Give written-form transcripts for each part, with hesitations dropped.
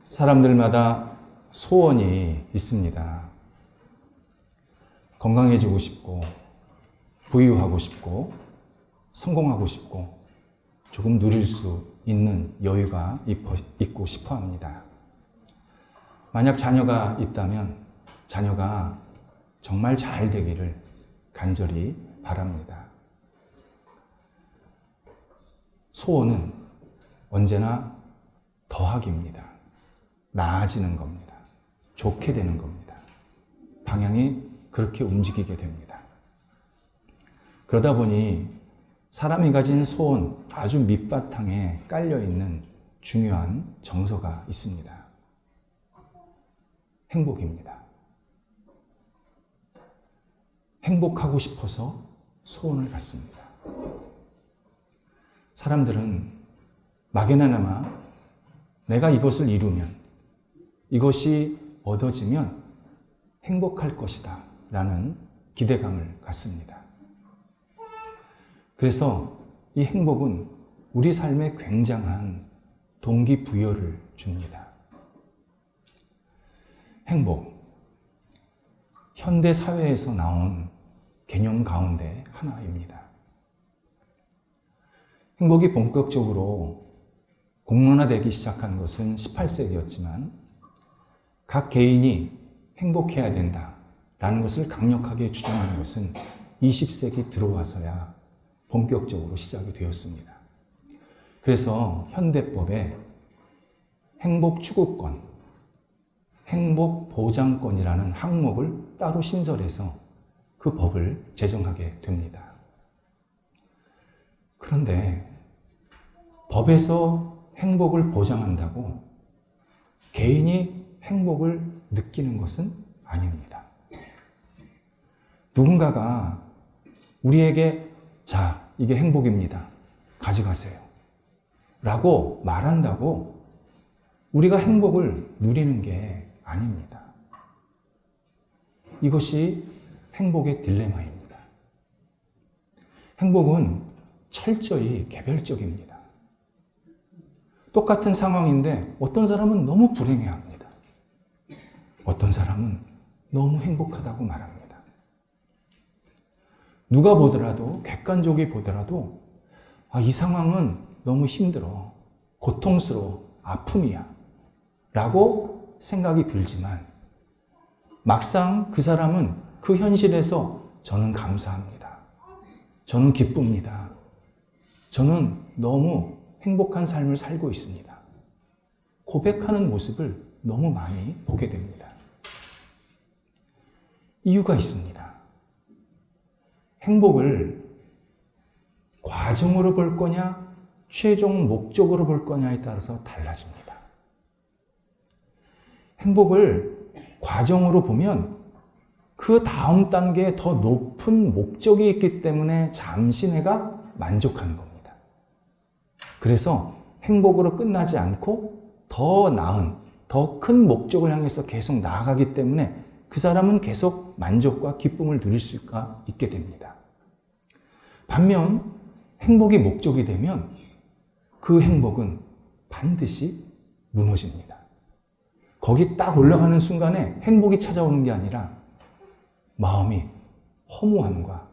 사람들마다 소원이 있습니다. 건강해지고 싶고, 부유하고 싶고, 성공하고 싶고, 조금 누릴 수 있는 여유가 있고 싶어 합니다. 만약 자녀가 있다면 자녀가 정말 잘 되기를 간절히 바랍니다. 소원은 언제나 더하기입니다. 나아지는 겁니다. 좋게 되는 겁니다. 방향이 그렇게 움직이게 됩니다. 그러다 보니 사람이 가진 소원 아주 밑바탕에 깔려있는 중요한 정서가 있습니다. 행복입니다. 행복하고 싶어서 소원을 갖습니다. 사람들은 막연하나마 내가 이것을 이루면, 이것이 얻어지면 행복할 것이다 라는 기대감을 갖습니다. 그래서 이 행복은 우리 삶에 굉장한 동기부여를 줍니다. 행복, 현대 사회에서 나온 개념 가운데 하나입니다. 행복이 본격적으로 공론화되기 시작한 것은 18세기였지만 각 개인이 행복해야 된다라는 것을 강력하게 주장하는 것은 20세기 들어와서야 본격적으로 시작이 되었습니다. 그래서 현대법에 행복추구권, 행복보장권이라는 항목을 따로 신설해서 그 법을 제정하게 됩니다. 그런데 법에서 행복을 보장한다고 개인이 행복을 느끼는 것은 아닙니다. 누군가가 우리에게 자, 이게 행복입니다. 가져가세요. 라고 말한다고 우리가 행복을 누리는 게 아닙니다. 이것이 행복의 딜레마입니다. 행복은 철저히 개별적입니다. 똑같은 상황인데 어떤 사람은 너무 불행해합니다. 어떤 사람은 너무 행복하다고 말합니다. 누가 보더라도, 객관적이 보더라도 이 상황은 너무 힘들어, 고통스러워, 아픔이야 라고 생각이 들지만 막상 그 사람은 그 현실에서 저는 감사합니다. 저는 기쁩니다. 저는 너무 행복한 삶을 살고 있습니다. 고백하는 모습을 너무 많이 보게 됩니다. 이유가 있습니다. 행복을 과정으로 볼 거냐, 최종 목적으로 볼 거냐에 따라서 달라집니다. 행복을 과정으로 보면 그 다음 단계에 더 높은 목적이 있기 때문에 잠시 내가 만족하는 겁니다. 그래서 행복으로 끝나지 않고 더 나은, 더 큰 목적을 향해서 계속 나아가기 때문에 그 사람은 계속 만족과 기쁨을 누릴 수가 있게 됩니다. 반면 행복이 목적이 되면 그 행복은 반드시 무너집니다. 거기 딱 올라가는 순간에 행복이 찾아오는 게 아니라 마음이 허무함과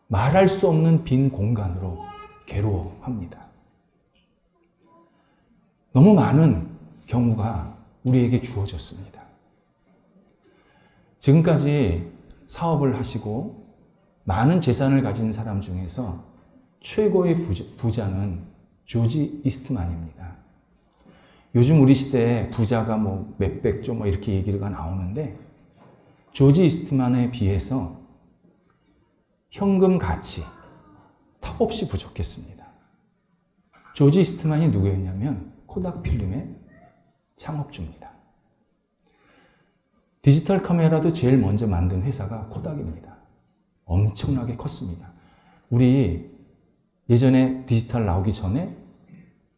말할 수 없는 빈 공간으로 괴로워합니다. 너무 많은 경우가 우리에게 주어졌습니다. 지금까지 사업을 하시고 많은 재산을 가진 사람 중에서 최고의 부자는 조지 이스트만입니다. 요즘 우리 시대에 부자가 몇백조 이렇게 얘기가 나오는데 조지 이스트만에 비해서 현금 가치 턱없이 부족했습니다. 조지 이스트만이 누구였냐면 코닥 필름의 창업주입니다. 디지털 카메라도 제일 먼저 만든 회사가 코닥입니다. 엄청나게 컸습니다. 우리 예전에 디지털 나오기 전에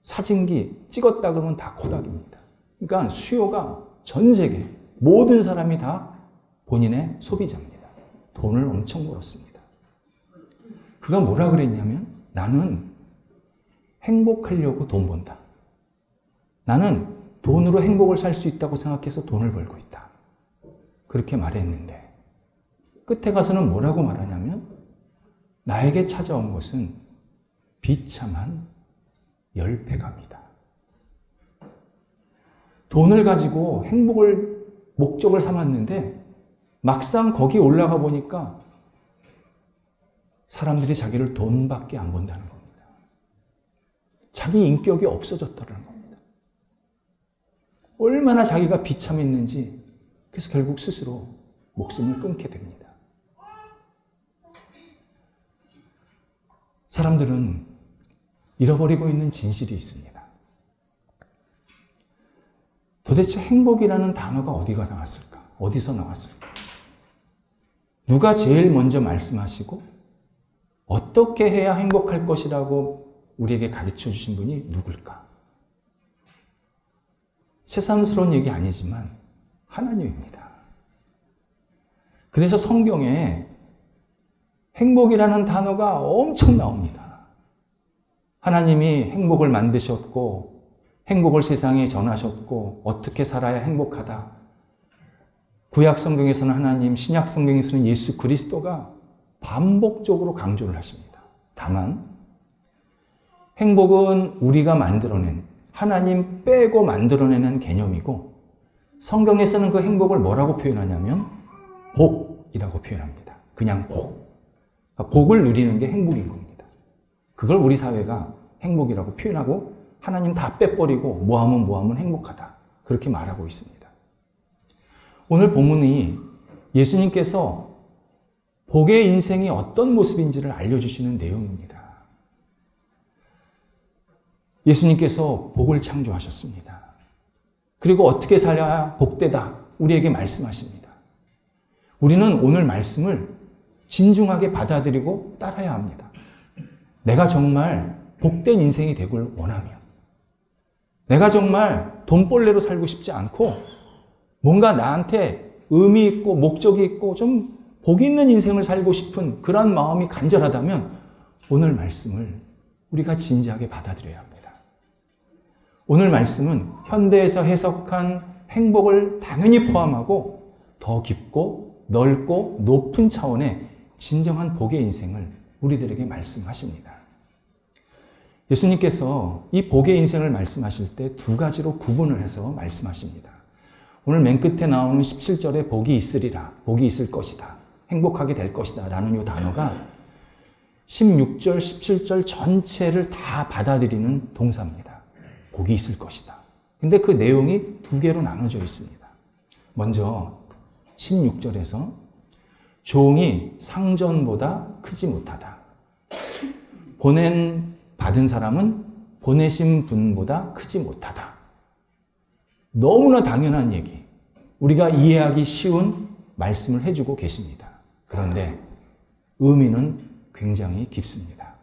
사진기 찍었다 그러면 다 코닥입니다. 그러니까 수요가 전 세계 모든 사람이 다 본인의 소비자입니다. 돈을 엄청 벌었습니다. 그가 뭐라 그랬냐면 나는 행복하려고 돈 번다. 나는 돈으로 행복을 살 수 있다고 생각해서 돈을 벌고 있다. 그렇게 말했는데 끝에 가서는 뭐라고 말하냐면 나에게 찾아온 것은 비참한 열패감이다. 돈을 가지고 행복을 목적을 삼았는데 막상 거기 올라가 보니까 사람들이 자기를 돈밖에 안 본다는 겁니다. 자기 인격이 없어졌다는 겁니다. 얼마나 자기가 비참했는지 그래서 결국 스스로 목숨을 끊게 됩니다. 사람들은 잃어버리고 있는 진실이 있습니다. 도대체 행복이라는 단어가 어디가 나왔을까? 어디서 나왔을까? 누가 제일 먼저 말씀하시고 어떻게 해야 행복할 것이라고 우리에게 가르쳐 주신 분이 누굴까? 새삼스러운 얘기 아니지만 하나님입니다. 그래서 성경에 행복이라는 단어가 엄청 나옵니다. 하나님이 행복을 만드셨고 행복을 세상에 전하셨고 어떻게 살아야 행복하다. 구약 성경에서는 하나님, 신약 성경에서는 예수 그리스도가 반복적으로 강조를 하십니다. 다만 행복은 우리가 만들어낸, 하나님 빼고 만들어내는 개념이고 성경에서는 그 행복을 뭐라고 표현하냐면 복이라고 표현합니다. 그냥 복. 그러니까 복을 누리는 게 행복인 겁니다. 그걸 우리 사회가 행복이라고 표현하고 하나님 다 빼버리고 뭐하면 행복하다. 그렇게 말하고 있습니다. 오늘 본문이 예수님께서 복의 인생이 어떤 모습인지를 알려주시는 내용입니다. 예수님께서 복을 창조하셨습니다. 그리고 어떻게 살아야 복되다 우리에게 말씀하십니다. 우리는 오늘 말씀을 진중하게 받아들이고 따라야 합니다. 내가 정말 복된 인생이 되길 원하면, 내가 정말 돈벌레로 살고 싶지 않고 뭔가 나한테 의미 있고 목적이 있고 좀 복 있는 인생을 살고 싶은 그런 마음이 간절하다면 오늘 말씀을 우리가 진지하게 받아들여야 합니다. 오늘 말씀은 현대에서 해석한 행복을 당연히 포함하고 더 깊고 넓고 높은 차원의 진정한 복의 인생을 우리들에게 말씀하십니다. 예수님께서 이 복의 인생을 말씀하실 때 두 가지로 구분을 해서 말씀하십니다. 오늘 맨 끝에 나오는 17절에 복이 있으리라, 복이 있을 것이다, 행복하게 될 것이다 라는 이 단어가 16절, 17절 전체를 다 받아들이는 동사입니다. 복이 있을 것이다. 근데 그 내용이 두 개로 나눠져 있습니다. 먼저 16절에서 종이 상전보다 크지 못하다. 받은 사람은 보내신 분보다 크지 못하다. 너무나 당연한 얘기, 우리가 이해하기 쉬운 말씀을 해주고 계십니다. 그런데 의미는 굉장히 깊습니다.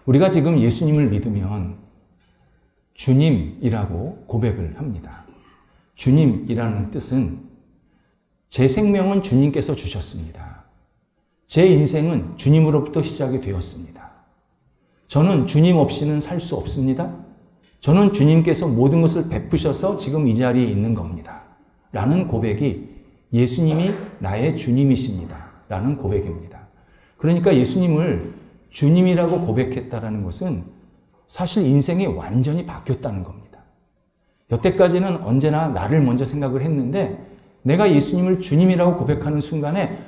우리가 지금 예수님을 믿으면 주님이라고 고백을 합니다. 주님이라는 뜻은 제 생명은 주님께서 주셨습니다. 제 인생은 주님으로부터 시작이 되었습니다. 저는 주님 없이는 살 수 없습니다. 저는 주님께서 모든 것을 베푸셔서 지금 이 자리에 있는 겁니다. 라는 고백이 예수님이 나의 주님이십니다. 라는 고백입니다. 그러니까 예수님을 주님이라고 고백했다라는 것은 사실 인생이 완전히 바뀌었다는 겁니다. 여태까지는 언제나 나를 먼저 생각을 했는데 내가 예수님을 주님이라고 고백하는 순간에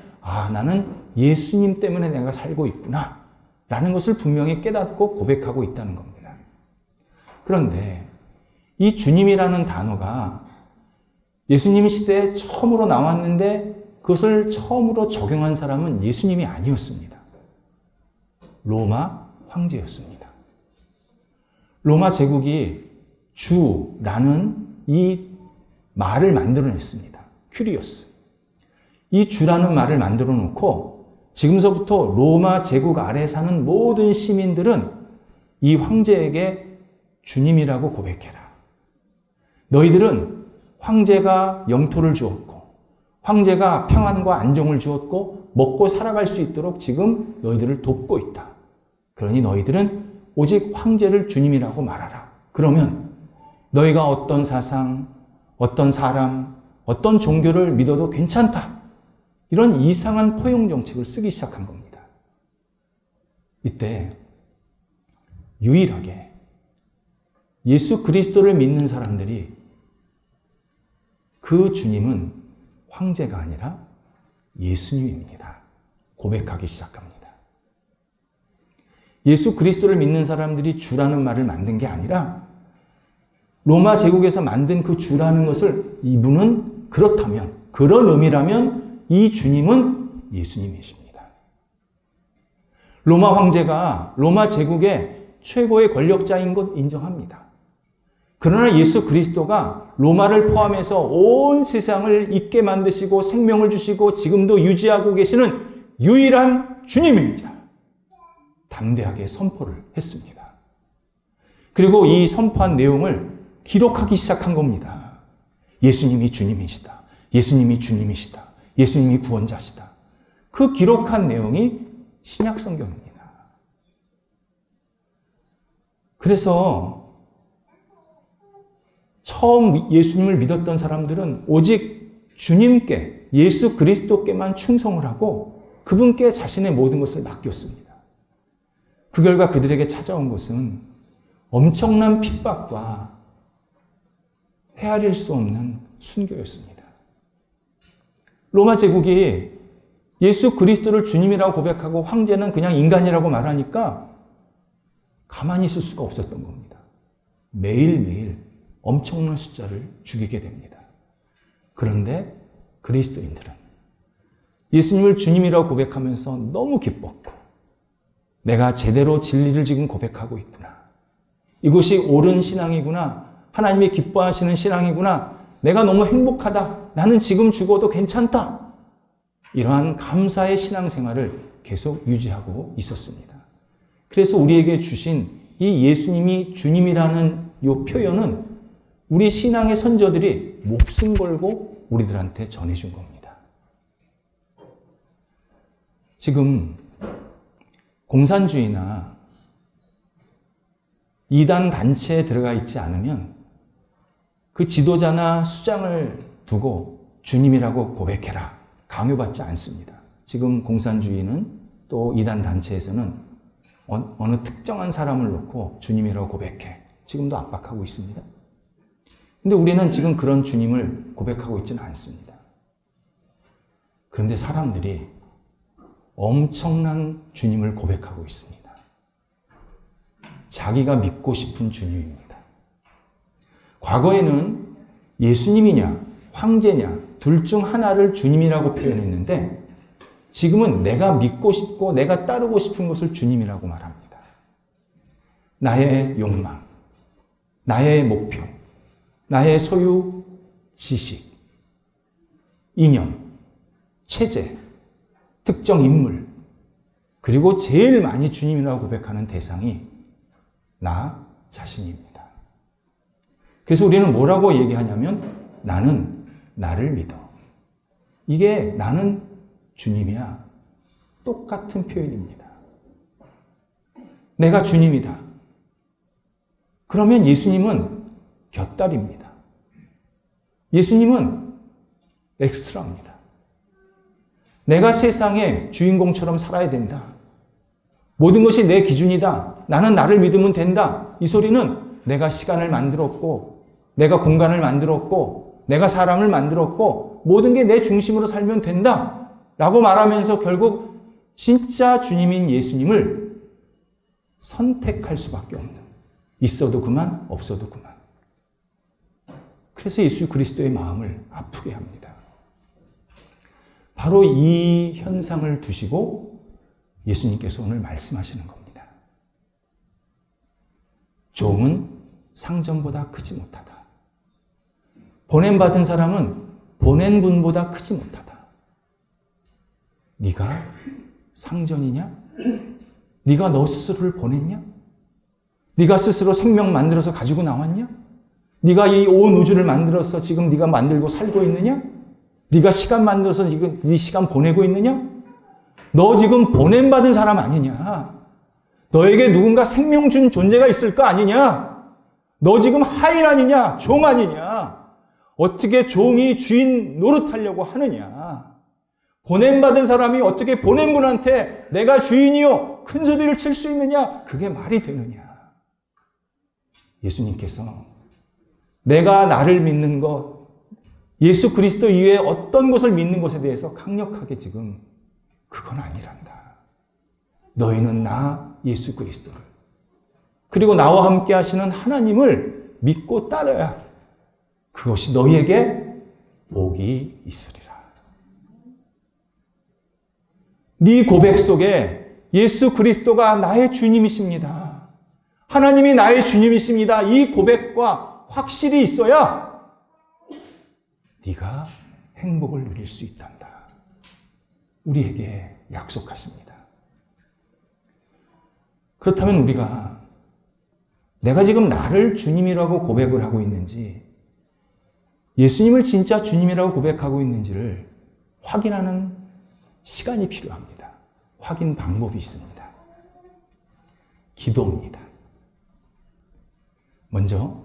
나는 예수님 때문에 내가 살고 있구나 라는 것을 분명히 깨닫고 고백하고 있다는 겁니다. 그런데 이 주님이라는 단어가 예수님 시대에 처음으로 나왔는데 그것을 처음으로 적용한 사람은 예수님이 아니었습니다. 로마 황제였습니다. 로마 제국이 주라는 이 말을 만들어냈습니다. 큐리오스. 이 주라는 말을 만들어 놓고 지금서부터 로마 제국 아래 사는 모든 시민들은 이 황제에게 주님이라고 고백해라. 너희들은 황제가 영토를 주었고 황제가 평안과 안정을 주었고 먹고 살아갈 수 있도록 지금 너희들을 돕고 있다. 그러니 너희들은 오직 황제를 주님이라고 말하라. 그러면 너희가 어떤 사상, 어떤 사람, 어떤 종교를 믿어도 괜찮다. 이런 이상한 포용 정책을 쓰기 시작한 겁니다. 이때 유일하게 예수 그리스도를 믿는 사람들이 그 주님은 황제가 아니라 예수님입니다. 고백하기 시작합니다. 예수 그리스도를 믿는 사람들이 주라는 말을 만든 게 아니라 로마 제국에서 만든 그 주라는 것을 이분은 그렇다면, 그런 의미라면 이 주님은 예수님이십니다. 로마 황제가 로마 제국의 최고의 권력자인 것 인정합니다. 그러나 예수 그리스도가 로마를 포함해서 온 세상을 있게 만드시고 생명을 주시고 지금도 유지하고 계시는 유일한 주님입니다. 담대하게 선포를 했습니다. 그리고 이 선포한 내용을 기록하기 시작한 겁니다. 예수님이 주님이시다. 예수님이 주님이시다. 예수님이 구원자시다. 그 기록한 내용이 신약 성경입니다. 그래서 처음 예수님을 믿었던 사람들은 오직 주님께, 예수 그리스도께만 충성을 하고 그분께 자신의 모든 것을 맡겼습니다. 그 결과 그들에게 찾아온 것은 엄청난 핍박과 헤아릴 수 없는 순교였습니다. 로마 제국이 예수 그리스도를 주님이라고 고백하고 황제는 그냥 인간이라고 말하니까 가만히 있을 수가 없었던 겁니다. 매일매일 엄청난 숫자를 죽이게 됩니다. 그런데 그리스도인들은 예수님을 주님이라고 고백하면서 너무 기뻤고 내가 제대로 진리를 지금 고백하고 있구나. 이것이 옳은 신앙이구나. 하나님이 기뻐하시는 신앙이구나. 내가 너무 행복하다. 나는 지금 죽어도 괜찮다. 이러한 감사의 신앙생활을 계속 유지하고 있었습니다. 그래서 우리에게 주신 이 예수님이 주님이라는 이 표현은 우리 신앙의 선조들이 목숨 걸고 우리들한테 전해준 겁니다. 지금 공산주의나 이단 단체에 들어가 있지 않으면 그 지도자나 수장을 두고 주님이라고 고백해라. 강요받지 않습니다. 지금 공산주의는 또 이단 단체에서는 어느 특정한 사람을 놓고 주님이라고 고백해. 지금도 압박하고 있습니다. 근데 우리는 지금 그런 주님을 고백하고 있지는 않습니다. 그런데 사람들이 엄청난 주님을 고백하고 있습니다. 자기가 믿고 싶은 주님입니다. 과거에는 예수님이냐, 황제냐, 둘 중 하나를 주님이라고 표현했는데 지금은 내가 믿고 싶고 내가 따르고 싶은 것을 주님이라고 말합니다. 나의 욕망, 나의 목표, 나의 소유, 지식, 이념, 체제, 특정 인물, 그리고 제일 많이 주님이라고 고백하는 대상이 나 자신입니다. 그래서 우리는 뭐라고 얘기하냐면 나는 나를 믿어. 이게 나는 주님이야. 똑같은 표현입니다. 내가 주님이다. 그러면 예수님은 곁다리입니다. 예수님은 엑스트라입니다. 내가 세상의 주인공처럼 살아야 된다. 모든 것이 내 기준이다. 나는 나를 믿으면 된다. 이 소리는 내가 시간을 만들었고, 내가 공간을 만들었고, 내가 사람을 만들었고, 모든 게 내 중심으로 살면 된다. 라고 말하면서 결국 진짜 주님인 예수님을 선택할 수밖에 없는. 있어도 그만, 없어도 그만. 그래서 예수 그리스도의 마음을 아프게 합니다. 바로 이 현상을 두시고 예수님께서 오늘 말씀하시는 겁니다. 종은 상전보다 크지 못하다. 보냄받은 사람은 보낸 분보다 크지 못하다. 네가 상전이냐? 네가 너 스스로를 보냈냐? 네가 스스로 생명 만들어서 가지고 나왔냐? 네가 이 온 우주를 만들어서 지금 네가 만들고 살고 있느냐? 네가 시간 만들어서 지금 네 시간 보내고 있느냐? 너 지금 보냄받은 사람 아니냐? 너에게 누군가 생명 준 존재가 있을 거 아니냐? 너 지금 하인 아니냐? 종 아니냐? 어떻게 종이 주인 노릇하려고 하느냐? 보냄받은 사람이 어떻게 보낸 분한테 내가 주인이요 큰 소리를 칠 수 있느냐? 그게 말이 되느냐? 예수님께서 내가 나를 믿는 것, 예수 그리스도 이외에 어떤 것을 믿는 것에 대해서 강력하게 지금 그건 아니란다. 너희는 나 예수 그리스도를 그리고 나와 함께 하시는 하나님을 믿고 따라야 그것이 너희에게 복이 있으리라. 네 고백 속에 예수 그리스도가 나의 주님이십니다. 하나님이 나의 주님이십니다. 이 고백과 확실히 있어야 네가 행복을 누릴 수 있단다. 우리에게 약속하십니다. 그렇다면 우리가 내가 지금 나를 주님이라고 고백을 하고 있는지 예수님을 진짜 주님이라고 고백하고 있는지를 확인하는 시간이 필요합니다. 확인 방법이 있습니다. 기도입니다. 먼저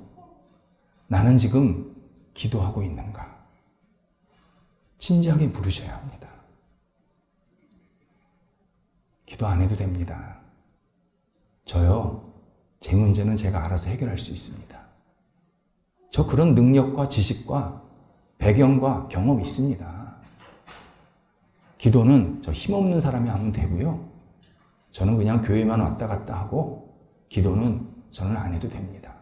나는 지금 기도하고 있는가? 진지하게 물으셔야 합니다. 기도 안 해도 됩니다. 저요, 제 문제는 제가 알아서 해결할 수 있습니다. 저 그런 능력과 지식과 배경과 경험이 있습니다. 기도는 저 힘없는 사람이 하면 되고요. 저는 그냥 교회만 왔다 갔다 하고 기도는 저는 안 해도 됩니다.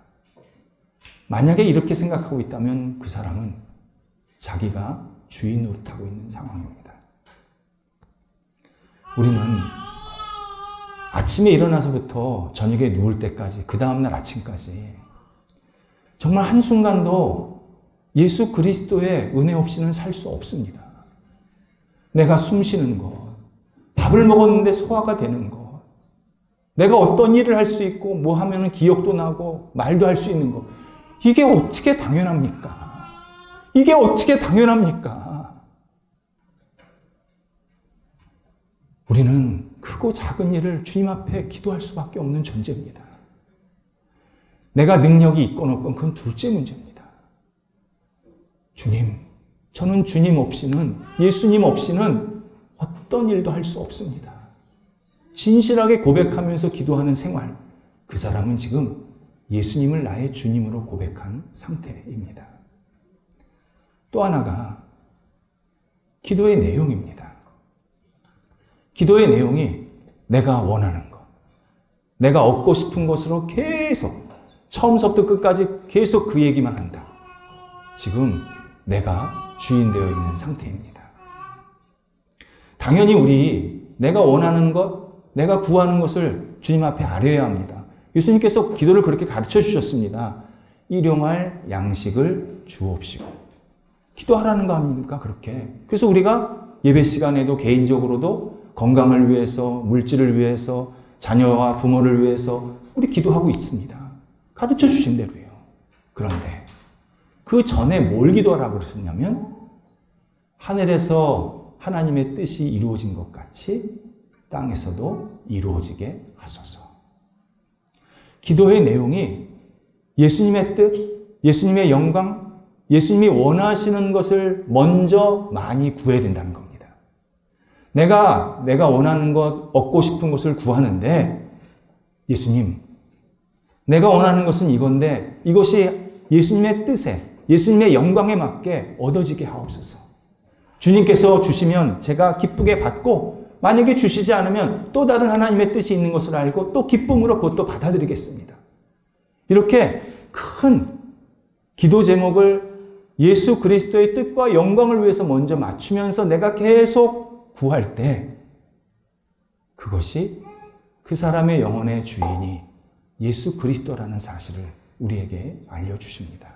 만약에 이렇게 생각하고 있다면 그 사람은 자기가 주인 노릇하고 있는 상황입니다. 우리는 아침에 일어나서부터 저녁에 누울 때까지, 그 다음날 아침까지 정말 한순간도 예수 그리스도의 은혜 없이는 살 수 없습니다. 내가 숨 쉬는 것, 밥을 먹었는데 소화가 되는 것, 내가 어떤 일을 할 수 있고 뭐 하면 기억도 나고 말도 할 수 있는 것, 이게 어떻게 당연합니까? 이게 어떻게 당연합니까? 우리는 크고 작은 일을 주님 앞에 기도할 수밖에 없는 존재입니다. 내가 능력이 있건 없건 그건 둘째 문제입니다. 주님, 저는 주님 없이는, 예수님 없이는 어떤 일도 할 수 없습니다. 진실하게 고백하면서 기도하는 생활, 그 사람은 지금 예수님을 나의 주님으로 고백한 상태입니다. 또 하나가 기도의 내용입니다. 기도의 내용이 내가 원하는 것, 내가 얻고 싶은 것으로 계속 처음부터 끝까지 계속 그 얘기만 한다. 지금 내가 주인 되어 있는 상태입니다. 당연히 내가 원하는 것, 내가 구하는 것을 주님 앞에 아뢰어야 합니다. 예수님께서 기도를 그렇게 가르쳐 주셨습니다. 일용할 양식을 주옵시고. 기도하라는 거 아닙니까? 그렇게. 그래서 우리가 예배 시간에도 개인적으로도 건강을 위해서, 물질을 위해서, 자녀와 부모를 위해서 우리 기도하고 있습니다. 가르쳐 주신 대로요. 그런데 그 전에 뭘 기도하라고 그러셨냐면 하늘에서 하나님의 뜻이 이루어진 것 같이 땅에서도 이루어지게 하소서. 기도의 내용이 예수님의 뜻, 예수님의 영광, 예수님이 원하시는 것을 먼저 많이 구해야 된다는 겁니다. 내가 원하는 것, 얻고 싶은 것을 구하는데 예수님, 내가 원하는 것은 이건데 이것이 예수님의 뜻에, 예수님의 영광에 맞게 얻어지게 하옵소서. 주님께서 주시면 제가 기쁘게 받고 만약에 주시지 않으면 또 다른 하나님의 뜻이 있는 것을 알고 또 기쁨으로 그것도 받아들이겠습니다. 이렇게 큰 기도 제목을 예수 그리스도의 뜻과 영광을 위해서 먼저 맞추면서 내가 계속 구할 때 그것이 그 사람의 영혼의 주인이 예수 그리스도라는 사실을 우리에게 알려주십니다.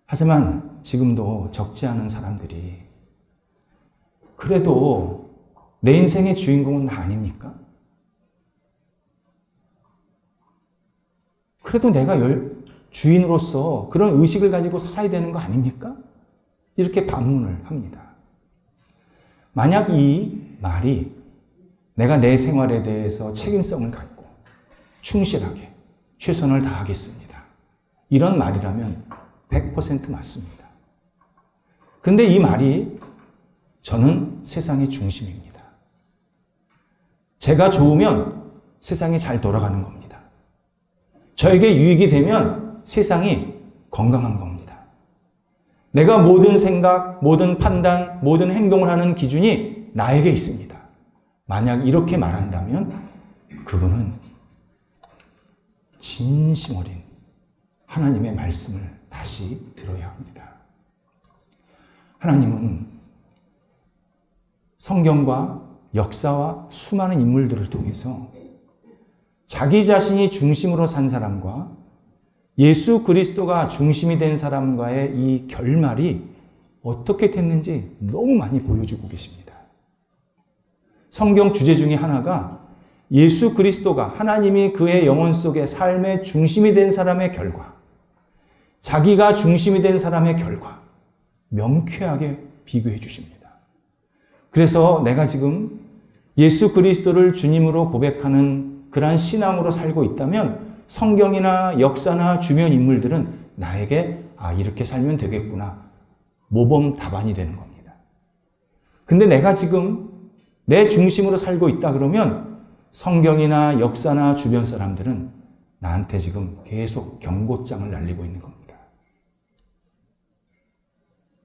하지만 지금도 적지 않은 사람들이 그래도 내 인생의 주인공은 나 아닙니까? 그래도 내가 주인으로서 그런 의식을 가지고 살아야 되는 거 아닙니까? 이렇게 반문을 합니다. 만약 이 말이 내가 내 생활에 대해서 책임성을 갖고 충실하게 최선을 다하겠습니다. 이런 말이라면 100% 맞습니다. 그런데 이 말이 저는 세상의 중심입니다. 제가 좋으면 세상이 잘 돌아가는 겁니다. 저에게 유익이 되면 세상이 건강한 겁니다. 내가 모든 생각, 모든 판단, 모든 행동을 하는 기준이 나에게 있습니다. 만약 이렇게 말한다면 그분은 진심 어린 하나님의 말씀을 다시 들어야 합니다. 하나님은 성경과 역사와 수많은 인물들을 통해서 자기 자신이 중심으로 산 사람과 예수 그리스도가 중심이 된 사람과의 이 결말이 어떻게 됐는지 너무 많이 보여주고 계십니다. 성경 주제 중에 하나가 예수 그리스도가 하나님이 그의 영혼 속에 삶의 중심이 된 사람의 결과, 자기가 중심이 된 사람의 결과, 명쾌하게 비교해 주십니다. 그래서 내가 지금 예수 그리스도를 주님으로 고백하는 그러한 신앙으로 살고 있다면 성경이나 역사나 주변 인물들은 나에게 이렇게 살면 되겠구나 모범 답안이 되는 겁니다. 근데 내가 지금 내 중심으로 살고 있다 그러면 성경이나 역사나 주변 사람들은 나한테 지금 계속 경고장을 날리고 있는 겁니다.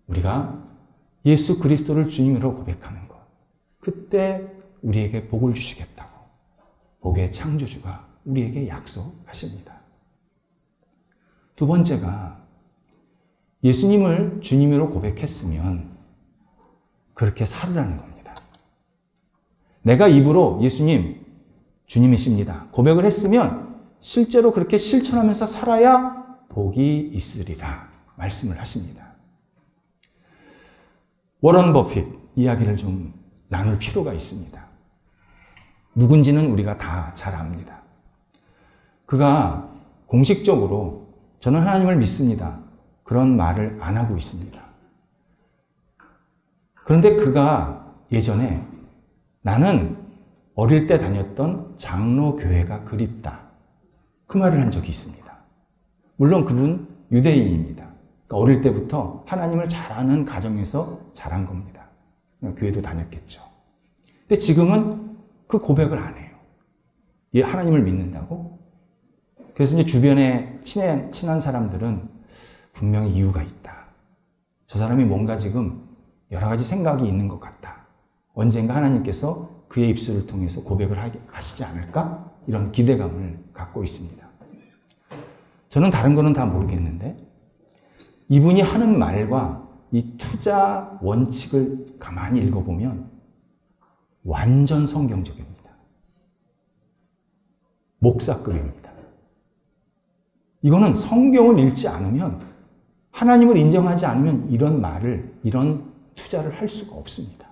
우리가 예수 그리스도를 주님으로 고백하는 것, 그때 우리에게 복을 주시겠다고 복의 창조주가 우리에게 약속하십니다. 두 번째가 예수님을 주님으로 고백했으면 그렇게 살으라는 겁니다. 내가 입으로 예수님, 주님이십니다 고백을 했으면 실제로 그렇게 실천하면서 살아야 복이 있으리라 말씀을 하십니다. 워런 버핏 이야기를 좀 나눌 필요가 있습니다. 누군지는 우리가 다 잘 압니다. 그가 공식적으로 저는 하나님을 믿습니다 그런 말을 안 하고 있습니다. 그런데 그가 예전에 나는 어릴 때 다녔던 장로교회가 그립다 그 말을 한 적이 있습니다. 물론 그분 유대인입니다. 그러니까 어릴 때부터 하나님을 잘 아는 가정에서 자란 겁니다. 교회도 다녔겠죠. 근데 지금은 그 고백을 안 해요. 얘 하나님을 믿는다고? 그래서 이제 주변에 친한 사람들은 분명히 이유가 있다. 저 사람이 뭔가 지금 여러 가지 생각이 있는 것 같다. 언젠가 하나님께서 그의 입술을 통해서 고백을 하시지 않을까? 이런 기대감을 갖고 있습니다. 저는 다른 거는 다 모르겠는데 이분이 하는 말과 이 투자 원칙을 가만히 읽어보면 완전 성경적입니다. 목사급입니다. 이거는 성경을 읽지 않으면, 하나님을 인정하지 않으면 이런 말을, 이런 투자를 할 수가 없습니다.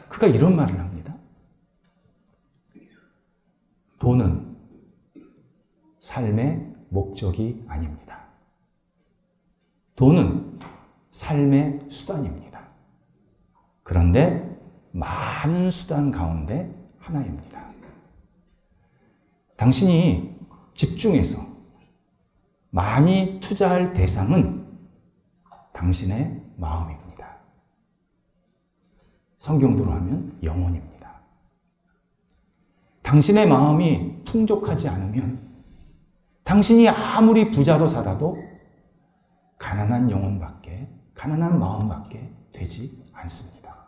그가 이런 말을 합니다. 돈은 삶의 목적이 아닙니다. 돈은 삶의 수단입니다. 그런데 많은 수단 가운데 하나입니다. 당신이 집중해서 많이 투자할 대상은 당신의 마음입니다. 성경대로 하면 영혼입니다. 당신의 마음이 풍족하지 않으면 당신이 아무리 부자로 살아도 가난한 영혼밖에, 가난한 마음밖에 되지 않습니다.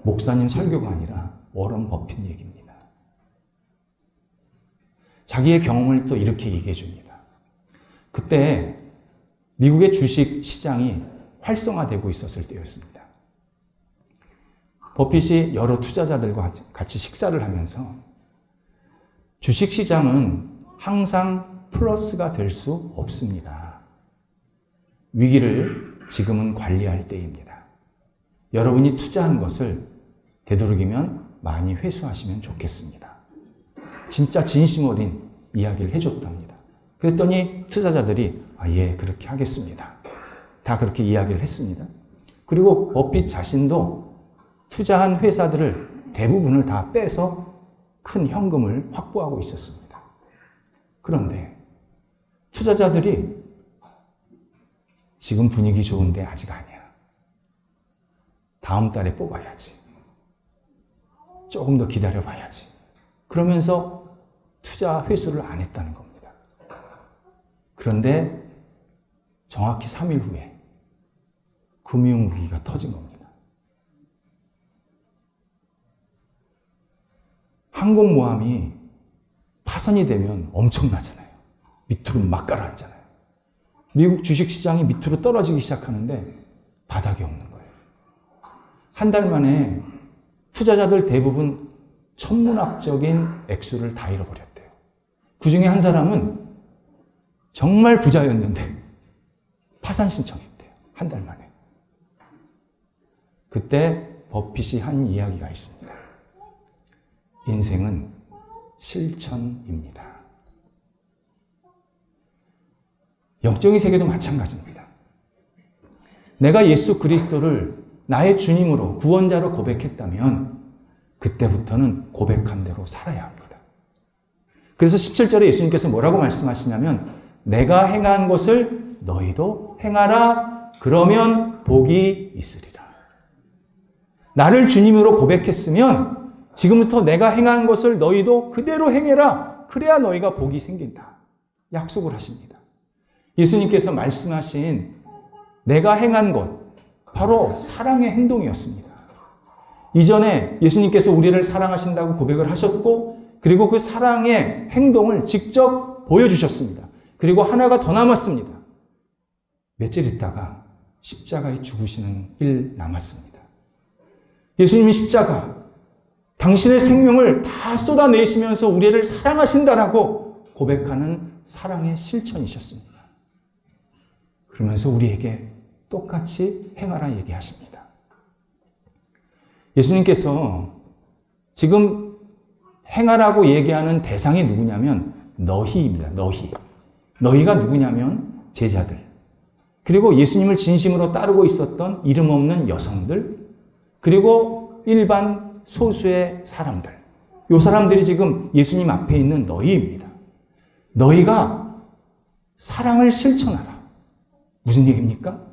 목사님 설교가 아니라 워런 버핏 얘기입니다. 자기의 경험을 또 이렇게 얘기해 줍니다. 그때 미국의 주식 시장이 활성화되고 있었을 때였습니다. 버핏이 여러 투자자들과 같이 식사를 하면서 주식 시장은 항상 플러스가 될 수 없습니다. 위기를 지금은 관리할 때입니다. 여러분이 투자한 것을 되도록이면 많이 회수하시면 좋겠습니다. 진짜 진심 어린 이야기를 해줬답니다. 그랬더니 투자자들이 예, 그렇게 하겠습니다. 다 그렇게 이야기를 했습니다. 그리고 버핏 자신도 투자한 회사들을 대부분을 다 빼서 큰 현금을 확보하고 있었습니다. 그런데 투자자들이 지금 분위기 좋은데 아직 아니야. 다음 달에 뽑아야지. 조금 더 기다려봐야지. 그러면서 투자 회수를 안 했다는 겁니다. 그런데 정확히 3일 후에 금융위기가 터진 겁니다. 항공모함이 파산이 되면 엄청나잖아요. 밑으로 막 가라앉잖아요. 미국 주식시장이 밑으로 떨어지기 시작하는데 바닥이 없는 거예요. 한 달 만에 투자자들 대부분 천문학적인 액수를 다 잃어버렸대요. 그 중에 한 사람은 정말 부자였는데 파산 신청했대요. 한 달 만에. 그때 버핏이 한 이야기가 있습니다. 인생은 실천입니다. 영적인 세계도 마찬가지입니다. 내가 예수 그리스도를 나의 주님으로 구원자로 고백했다면 그때부터는 고백한 대로 살아야 합니다. 그래서 17절에 예수님께서 뭐라고 말씀하시냐면 내가 행한 것을 너희도 행하라 그러면 복이 있으리라. 나를 주님으로 고백했으면 지금부터 내가 행한 것을 너희도 그대로 행해라. 그래야 너희가 복이 생긴다. 약속을 하십니다. 예수님께서 말씀하신 내가 행한 것 바로 사랑의 행동이었습니다. 이전에 예수님께서 우리를 사랑하신다고 고백을 하셨고 그리고 그 사랑의 행동을 직접 보여주셨습니다. 그리고 하나가 더 남았습니다. 며칠 있다가 십자가에 죽으시는 일 남았습니다. 예수님이 십자가 당신의 생명을 다 쏟아내시면서 우리를 사랑하신다라고 고백하는 사랑의 실천이셨습니다. 그러면서 우리에게 똑같이 행하라 얘기하십니다. 예수님께서 지금 행하라고 얘기하는 대상이 누구냐면 너희입니다. 너희가 누구냐면 제자들. 그리고 예수님을 진심으로 따르고 있었던 이름 없는 여성들. 그리고 일반 소수의 사람들. 이 사람들이 지금 예수님 앞에 있는 너희입니다. 너희가 사랑을 실천하라. 무슨 얘기입니까?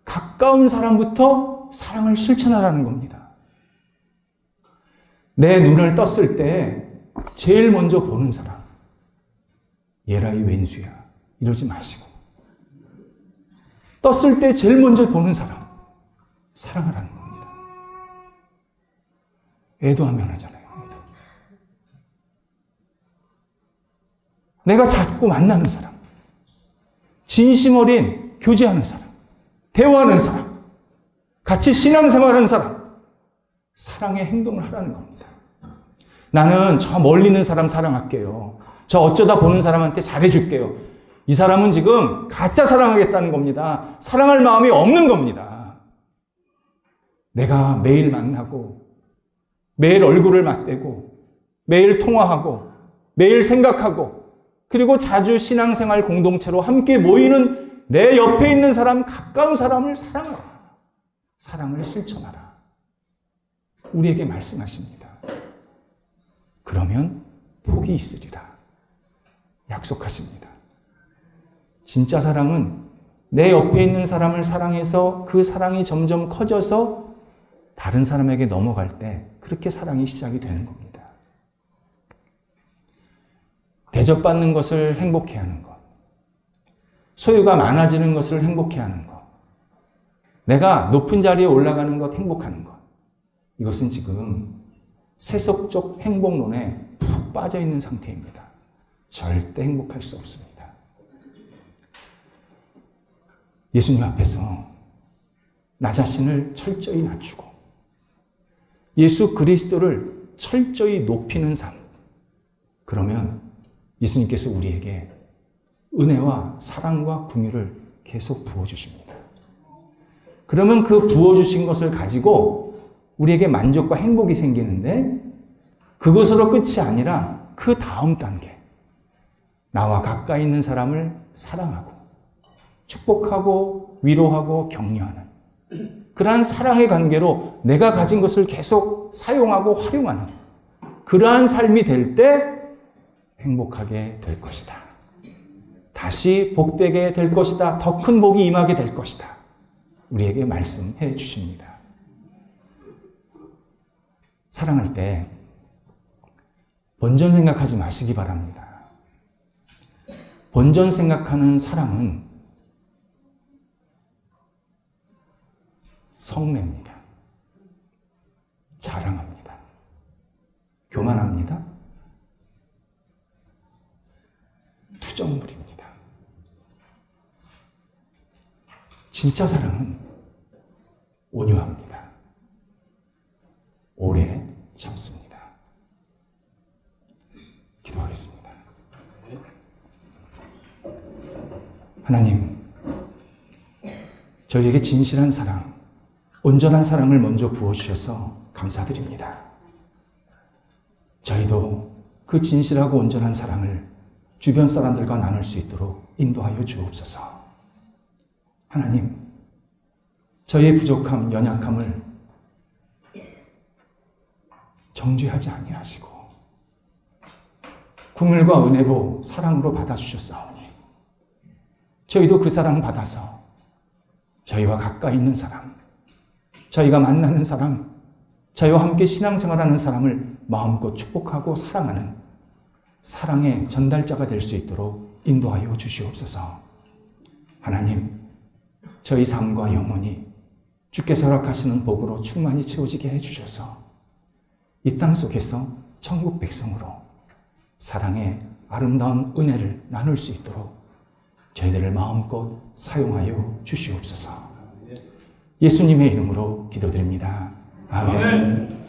가까운 사람부터 사랑을 실천하라는 겁니다. 내 눈을 떴을 때 제일 먼저 보는 사람. 얘라 이 왼수야. 이러지 마시고. 떴을 때 제일 먼저 보는 사람. 사랑하라는 겁니다. 애도하면 하잖아요. 애도. 내가 자꾸 만나는 사람. 진심 어린 교제하는 사람. 대화하는 사람. 같이 신앙생활하는 사람. 사랑의 행동을 하라는 겁니다. 나는 저 멀리 있는 사람 사랑할게요. 저 어쩌다 보는 사람한테 잘해줄게요. 이 사람은 지금 가짜 사랑하겠다는 겁니다. 사랑할 마음이 없는 겁니다. 내가 매일 만나고 매일 얼굴을 맞대고 매일 통화하고 매일 생각하고 그리고 자주 신앙생활 공동체로 함께 모이는 내 옆에 있는 사람, 가까운 사람을 사랑하라. 사랑을 실천하라. 우리에게 말씀하십니다. 그러면 복이 있으리라. 약속하십니다. 진짜 사랑은 내 옆에 있는 사람을 사랑해서 그 사랑이 점점 커져서 다른 사람에게 넘어갈 때 그렇게 사랑이 시작이 되는 겁니다. 대접받는 것을 행복해하는 것. 소유가 많아지는 것을 행복해하는 것. 내가 높은 자리에 올라가는 것, 행복하는 것. 이것은 지금 세속적 행복론에 푹 빠져 있는 상태입니다. 절대 행복할 수 없습니다. 예수님 앞에서 나 자신을 철저히 낮추고 예수 그리스도를 철저히 높이는 삶. 그러면 예수님께서 우리에게 은혜와 사랑과 긍휼을 계속 부어주십니다. 그러면 그 부어주신 것을 가지고 우리에게 만족과 행복이 생기는데 그것으로 끝이 아니라 그 다음 단계. 나와 가까이 있는 사람을 사랑하고 축복하고 위로하고 격려하는 그러한 사랑의 관계로 내가 가진 것을 계속 사용하고 활용하는 그러한 삶이 될 때 행복하게 될 것이다. 다시 복되게 될 것이다. 더 큰 복이 임하게 될 것이다. 우리에게 말씀해 주십니다. 사랑할 때 본전 생각하지 마시기 바랍니다. 본전 생각하는 사랑은 성례입니다. 자랑합니다. 교만합니다. 투정부립니다. 진짜 사랑은 온유합니다. 오래 참습니다. 기도하겠습니다. 하나님, 저희에게 진실한 사랑, 온전한 사랑을 먼저 부어주셔서 감사드립니다. 저희도 그 진실하고 온전한 사랑을 주변 사람들과 나눌 수 있도록 인도하여 주옵소서. 하나님, 저희의 부족함, 연약함을 정죄하지 아니하시고 국률과 은혜로 사랑으로 받아주셨사오니 저희도 그 사랑 받아서 저희와 가까이 있는 사람, 저희가 만나는 사람, 저희와 함께 신앙생활하는 사람을 마음껏 축복하고 사랑하는 사랑의 전달자가 될 수 있도록 인도하여 주시옵소서. 하나님, 저희 삶과 영혼이 주께서 허락하시는 복으로 충만히 채워지게 해주셔서 이 땅 속에서 천국 백성으로 사랑의 아름다운 은혜를 나눌 수 있도록 저희들을 마음껏 사용하여 주시옵소서. 예수님의 이름으로 기도드립니다. 아멘.